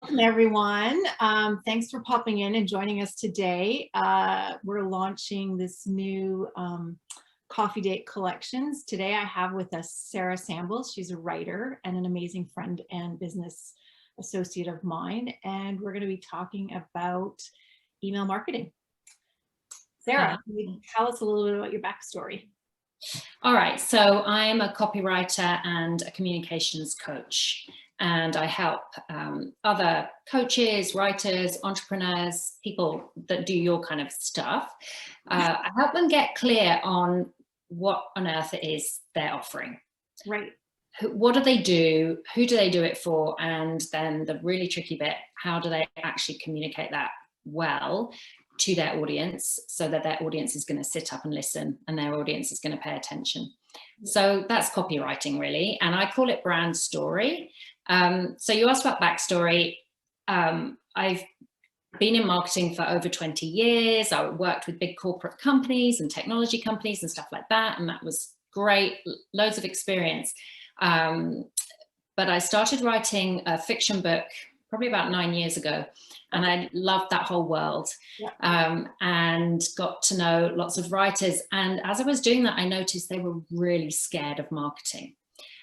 Welcome, everyone. Thanks for popping in and joining us today. We're launching this new coffee date collections. Today I have with us Sarah Sambles. She's a writer and an amazing friend and business associate of mine. And we're going to be talking about email marketing. Sarah, can you tell us a little bit about your backstory? All right, so I'm a copywriter and a communications coach, and I help other coaches, writers, entrepreneurs, people that do your kind of stuff. I help them get clear on what on earth it is they're offering. Right. What do they do? Who do they do it for? And then the really tricky bit, how do they actually communicate that well to their audience so that their audience is going to sit up and listen and their audience is going to pay attention. So that's copywriting really, and I call it brand story. So you asked about backstory. I've been in marketing for over 20 years. I worked with big corporate companies and technology companies and stuff like that, and that was great, loads of experience. But I started writing a fiction book probably about 9 years ago. And I loved that whole world, and got to know lots of writers. And as I was doing that, I noticed they were really scared of marketing.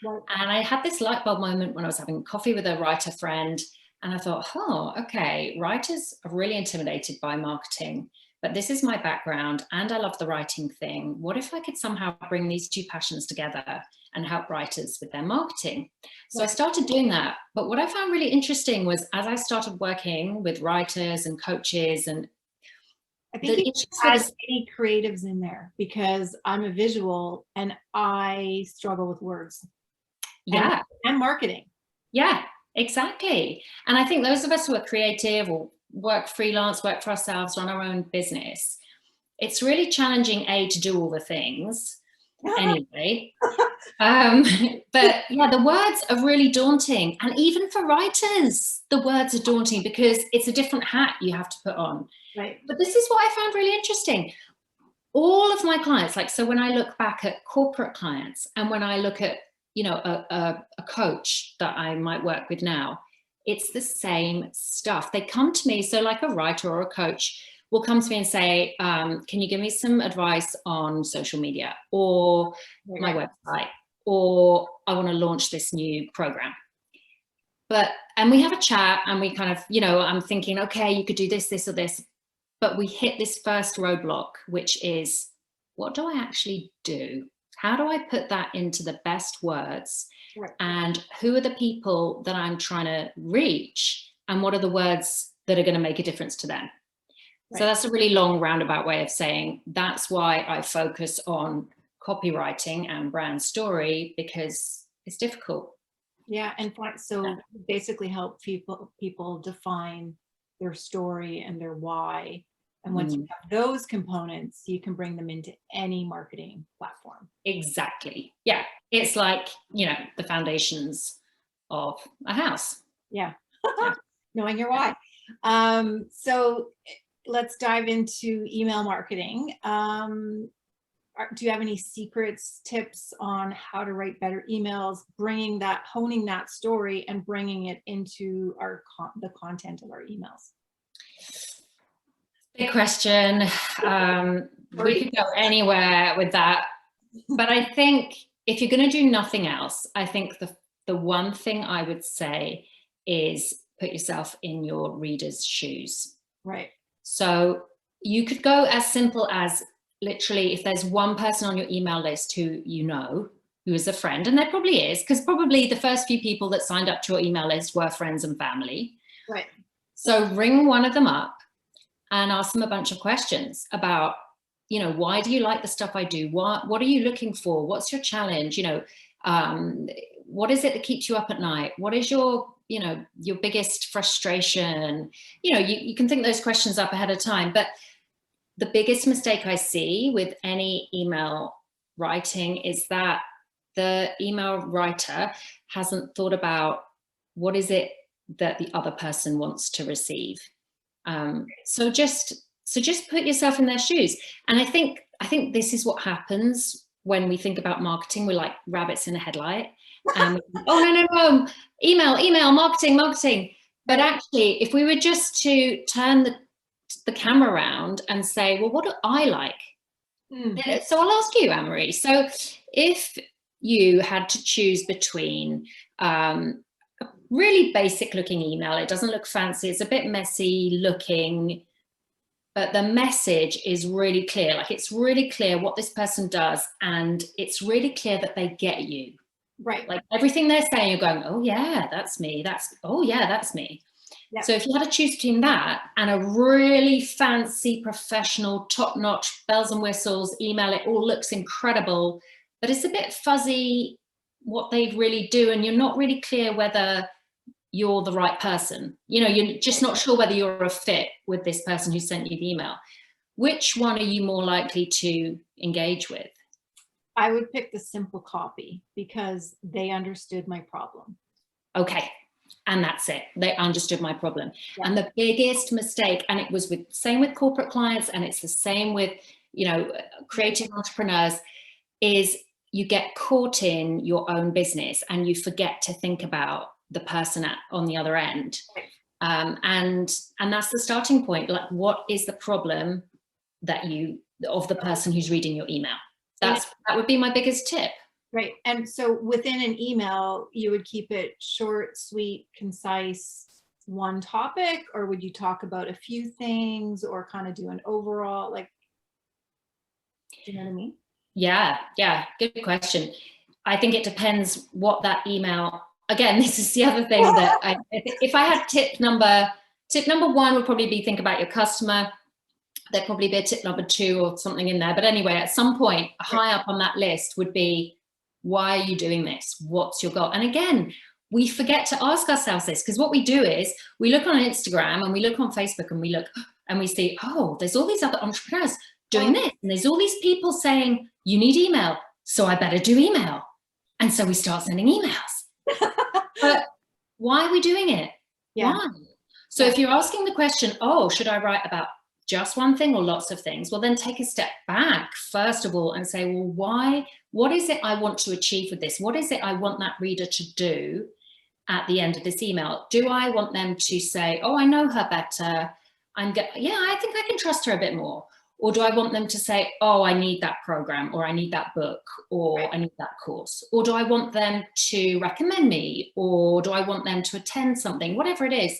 Right. And I had this light bulb moment when I was having coffee with a writer friend. And I thought, oh, okay, writers are really intimidated by marketing, but this is my background and I love the writing thing. What if I could somehow bring these two passions together and help writers with their marketing? So I started doing that. But what I found really interesting was as I started working with writers and coaches, and I think you add any creatives in there because I'm a visual and I struggle with words. Yeah. And marketing. Yeah, exactly. And I think those of us who are creative or work freelance, work for ourselves, run our own business, it's really challenging, to do all the things anyway. But yeah, the words are really daunting. And even for writers, the words are daunting because it's a different hat you have to put on. Right. But this is what I found really interesting. All of my clients, like, so when I look back at corporate clients and when I look at, you know, a coach that I might work with now, it's the same stuff. They come to me, so like a writer or a coach will come to me and say, can you give me some advice on social media or my website, or I want to launch this new program. And we have a chat and we kind of, you know, I'm thinking, okay, you could do this, this, or this. But we hit this first roadblock, which is, what do I actually do? How do I put that into the best words? Right. And who are the people that I'm trying to reach? And what are the words that are going to make a difference to them? Right. So that's a really long roundabout way of saying that's why I focus on copywriting and brand story, because it's difficult. Yeah. And so basically help people define their story and their why. And once you have those components, you can bring them into any marketing platform. Exactly. Yeah. It's like, you know, the foundations of a house. Yeah. Knowing your why. So let's dive into email marketing. Do you have any secrets, tips on how to write better emails, honing that story and bringing it into the content of our emails? Big question. We could go anywhere with that. But I think if you're going to do nothing else, I think the one thing I would say is put yourself in your reader's shoes. Right. So you could go as simple as literally if there's one person on your email list who you know, who is a friend, and there probably is, because probably the first few people that signed up to your email list were friends and family. Right. So ring one of them up and ask them a bunch of questions about, you know, why do you like the stuff I do? What are you looking for? What's your challenge? You know, what is it that keeps you up at night? What is your biggest frustration? You know, you can think those questions up ahead of time. But the biggest mistake I see with any email writing is that the email writer hasn't thought about what is it that the other person wants to receive. So just put yourself in their shoes. And I think this is what happens when we think about marketing. We're like rabbits in a headlight. Oh, no, email, marketing. But actually, if we were just to turn the camera around and say, well, what do I like? So I'll ask you, Annemarie. So if you had to choose between a really basic looking email, it doesn't look fancy, it's a bit messy looking, but the message is really clear. Like, it's really clear what this person does, and it's really clear that they get you. Right. Like, everything they're saying, you're going, oh yeah, that's me. Oh yeah, that's me. Yep. So if you had to choose between that and a really fancy, professional, top-notch, bells and whistles email, it all looks incredible, but it's a bit fuzzy what they really do, and you're not really clear whether you're the right person. You know, you're just not sure whether you're a fit with this person who sent you the email. Which one are you more likely to engage with? I would pick the simple copy because they understood my problem. Okay. And that's it. They understood my problem. Yeah. And the biggest mistake, and it was same with corporate clients, and it's the same with, you know, creative entrepreneurs, is you get caught in your own business and you forget to think about the person on the other end. And that's the starting point. Like, what is the problem of the person who's reading your email? That would be my biggest tip. Right. And so within an email, you would keep it short, sweet, concise, one topic, or would you talk about a few things or kind of do an overall, like, do you know what I mean? Yeah. Good question. I think it depends what that email, again, this is the other thing that if I had tip number one would probably be think about your customer. There'd probably be a tip number 2 or something in there. But anyway, at some point, high up on that list would be, why are you doing this? What's your goal? And again, we forget to ask ourselves this, because what we do is we look on Instagram and we look on Facebook and we look and we see, oh, there's all these other entrepreneurs doing this. And there's all these people saying, you need email, so I better do email. And so we start sending emails. But why are we doing it? Yeah. Why? So if you're asking the question, oh, should I write about just one thing or lots of things? Well, then take a step back, first of all, and say, well, what is it I want to achieve with this? What is it I want that reader to do at the end of this email? Do I want them to say, oh, I know her better. I think I can trust her a bit more. Or do I want them to say, oh, I need that program, or I need that book, or I need that course? Or do I want them to recommend me? Or do I want them to attend something? Whatever it is,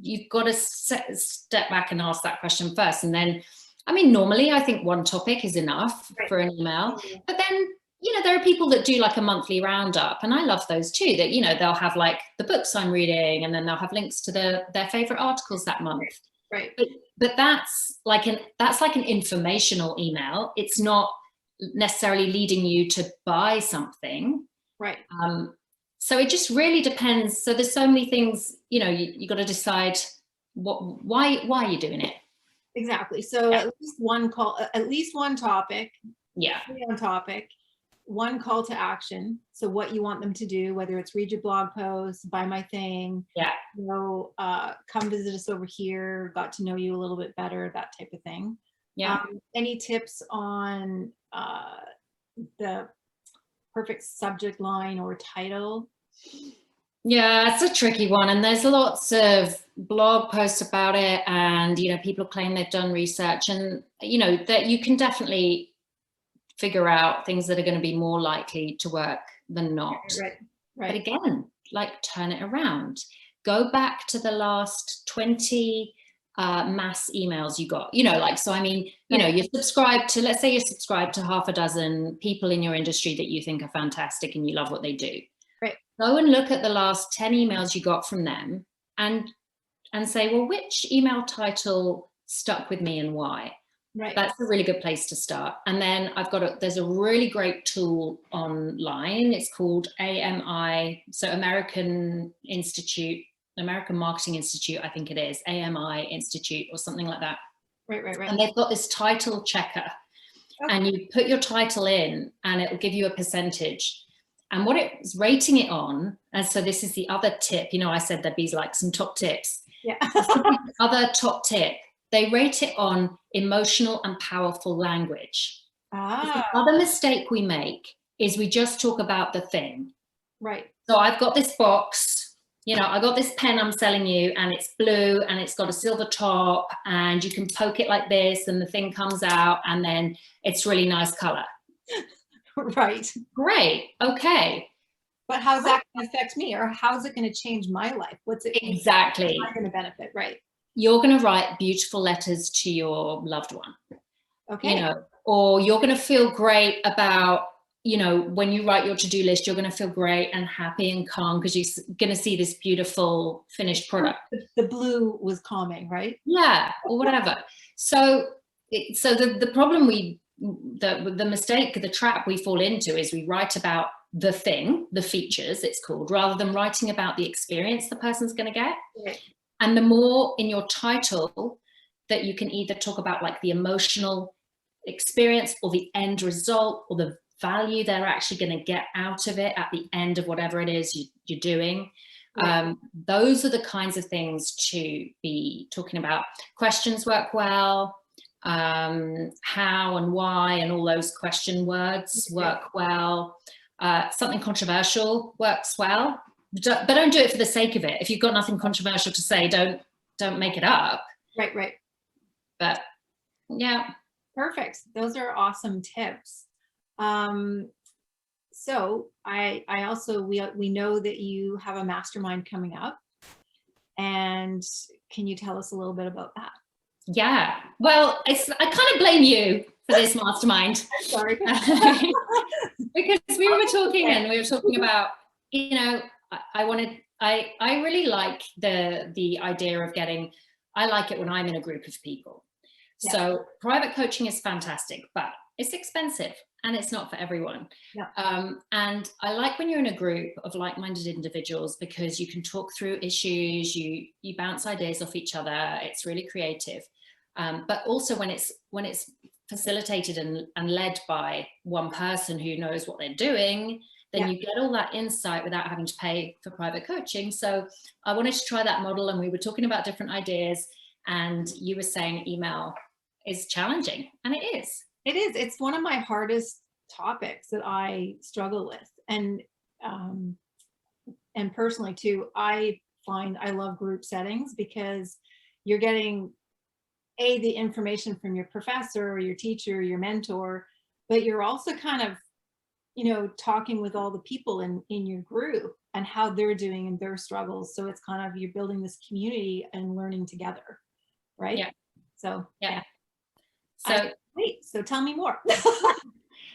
you've got to step back and ask that question first. And then, I mean, normally I think one topic is enough for an email, but then, you know, there are people that do like a monthly roundup, and I love those too, that, you know, they'll have like the books I'm reading, and then they'll have links to their favorite articles that month. Right. But that's like an informational email. It's not necessarily leading you to buy something. Right. So it just really depends. So there's so many things, you know, you got to decide why are you doing it? Exactly. So at least one topic. Yeah. On topic, one call to action. So what you want them to do, whether it's read your blog post, buy my thing, you know, come visit us over here, got to know you a little bit better, that type of thing. Yeah. Any tips on the perfect subject line or title? Yeah, it's a tricky one, and there's lots of blog posts about it, and, you know, people claim they've done research, and, you know, that you can definitely figure out things that are going to be more likely to work than not. Right. But again, like, turn it around. Go back to the last 20 mass emails you got, you know, like, so I mean, you know, let's say you're subscribed to half a dozen people in your industry that you think are fantastic and you love what they do. Right. Go and look at the last 10 emails you got from them and say, well, which email title stuck with me and why? Right. That's a really good place to start. And then there's a really great tool online. It's called AMI, so American Marketing Institute, I think it is, AMI Institute or something like that. Right. And they've got this title checker. Okay. And you put your title in and it will give you a percentage. And what it's rating it on, and so this is the other tip, you know, I said there'd be like some top tips. Yeah. Other top tip, they rate it on emotional and powerful language. The other mistake we make is we just talk about the thing. Right. So I've got this box you know, I got this pen I'm selling you and it's blue and it's got a silver top and you can poke it like this and the thing comes out and then it's really nice color. Right. Great. Okay. But how's that going to affect me, or how's it going to change my life? What's it Exactly. How am I going to benefit? Right. You're going to write beautiful letters to your loved one. Okay. You know, or you're going to feel great about, you know, when you write your to-do list, you're going to feel great and happy and calm because you're going to see this beautiful finished product. The blue was calming, right? Yeah, or whatever. So the problem the mistake, the trap we fall into is we write about the thing, the features it's called, rather than writing about the experience the person's going to get. Right. And the more in your title that you can either talk about like the emotional experience or the end result or the value they're actually going to get out of it at the end of whatever it is you're doing. Right. Those are the kinds of things to be talking about. Questions work well. How and why and all those question words work well. Something controversial works well, but don't do it for the sake of it. If you've got nothing controversial to say, don't make it up. Right. But yeah. Perfect. Those are awesome tips. So I also, we know that you have a mastermind coming up, and can you tell us a little bit about that? Yeah, well, I kind of blame you for this mastermind. Sorry. Because we were talking about, you know, I really like the idea of I like it when I'm in a group of people. Yeah. So private coaching is fantastic, but it's expensive and it's not for everyone. Yeah. And I like when you're in a group of like-minded individuals because you can talk through issues, you bounce ideas off each other. It's really creative. But also when it's facilitated and led by one person who knows what they're doing, then you get all that insight without having to pay for private coaching. So I wanted to try that model, and we were talking about different ideas, and you were saying email is challenging, and it is. It is. It's one of my hardest topics that I struggle with. And personally too, I find I love group settings because you're getting the information from your professor or your teacher or your mentor, but you're also kind of, you know, talking with all the people in your group and how they're doing and their struggles. So it's kind of, you're building this community and learning together. Right. Yeah. So, yeah. So tell me more.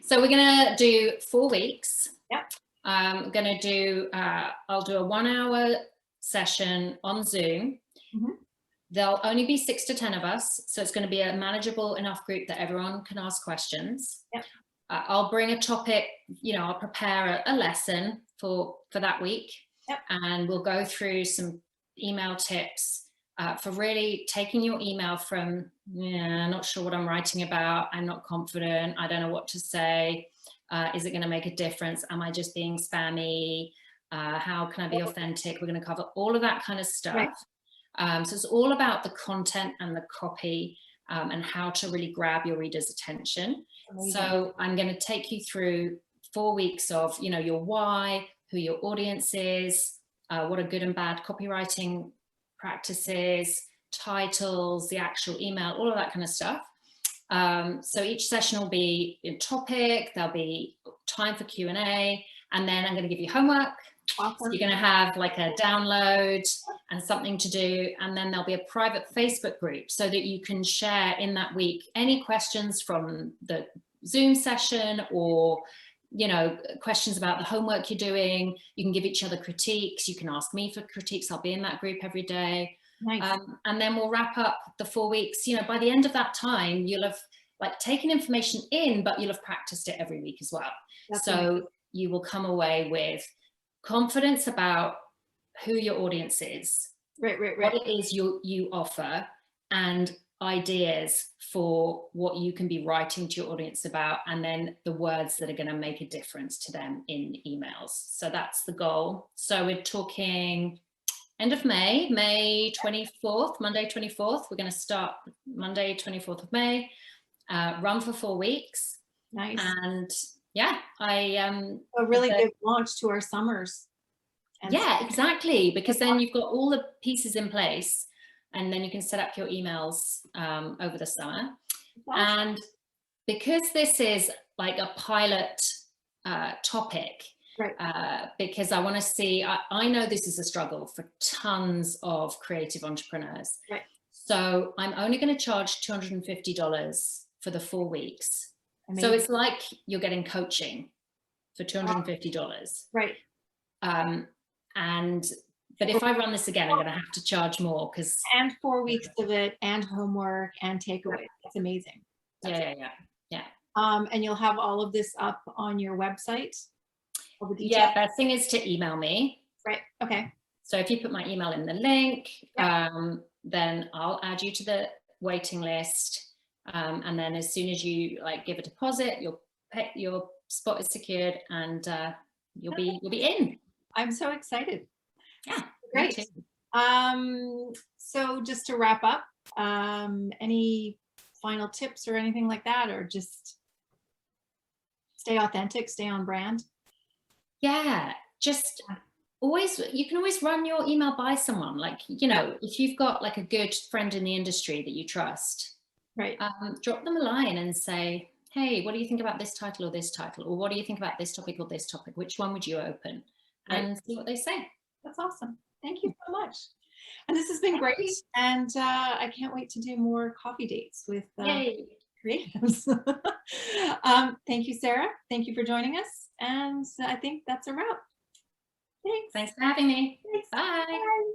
So we're going to do 4 weeks. Yep. I'm going to do, I'll do a 1-hour session on Zoom. Mm-hmm. There'll only be 6 to 10 of us. So it's going to be a manageable enough group that everyone can ask questions. Yep. I'll bring a topic, you know, I'll prepare a lesson for that week. Yep. And we'll go through some email tips for really taking your email from, not sure what I'm writing about, I'm not confident, I don't know what to say, is it going to make a difference, am I just being spammy, how can I be authentic? We're going to cover all of that kind of stuff. Right. So it's all about the content and the copy and how to really grab your reader's attention. Amazing. So I'm going to take you through 4 weeks of, you know, your why, who your audience is, what are good and bad copywriting practices, titles, the actual email, all of that kind of stuff. So each session will be a topic, there'll be time for Q&A, and then I'm going to give you homework. Awesome. So you're going to have like a download and something to do, and then there'll be a private Facebook group so that you can share in that week any questions from the Zoom session, or you know, questions about the homework you're doing. You can give each other critiques. You can ask me for critiques. I'll be in that group every day. Nice. And then we'll wrap up the 4 weeks. You know, by the end of that time, you'll have like taken information in, but you'll have practiced it every week as well. That's so amazing. You will come away with confidence about who your audience is, right. What it is you offer, and ideas for what you can be writing to your audience about, and then the words that are going to make a difference to them in emails. So that's the goal. So we're talking end of May 24th, Monday 24th. We're going to start Monday 24th of May, run for 4 weeks. Nice. And yeah, a really good launch to our summers. And Yeah, exactly. Because then you've got all the pieces in place, and then you can set up your emails over the summer. awesome. And because this is like a pilot topic, Right. because I want to see, I know this is a struggle for tons of creative entrepreneurs. Right. So I'm only going to charge $250 for the 4 weeks. Amazing. So it's like you're getting coaching for $250. Right. But if I run this again, I'm going to have to charge more because. And 4 weeks of it, and homework, and takeaway. That's amazing. Yeah. And you'll have all of this up on your website. All the details. Yeah, best thing is to email me. Right. Okay. So if you put my email in the link, then I'll add you to the waiting list. And then as soon as you like give a deposit, your spot is secured, and you'll be in. I'm so excited. Yeah, great. So just to wrap up, any final tips or anything like that, or just stay authentic, stay on brand? Yeah, just you can always run your email by someone. Like, if you've got like a good friend in the industry that you trust, right? Drop them a line and say, hey, what do you think about this title or this title? Or what do you think about this topic or this topic? Which one would you open? Right. And see what they say. That's awesome. Thank you so much. And this has been great. And I can't wait to do more coffee dates with creatives. Thank you, Sarah. Thank you for joining us. And I think that's a wrap. Thanks. Thanks for having me. Thanks. Bye. Bye.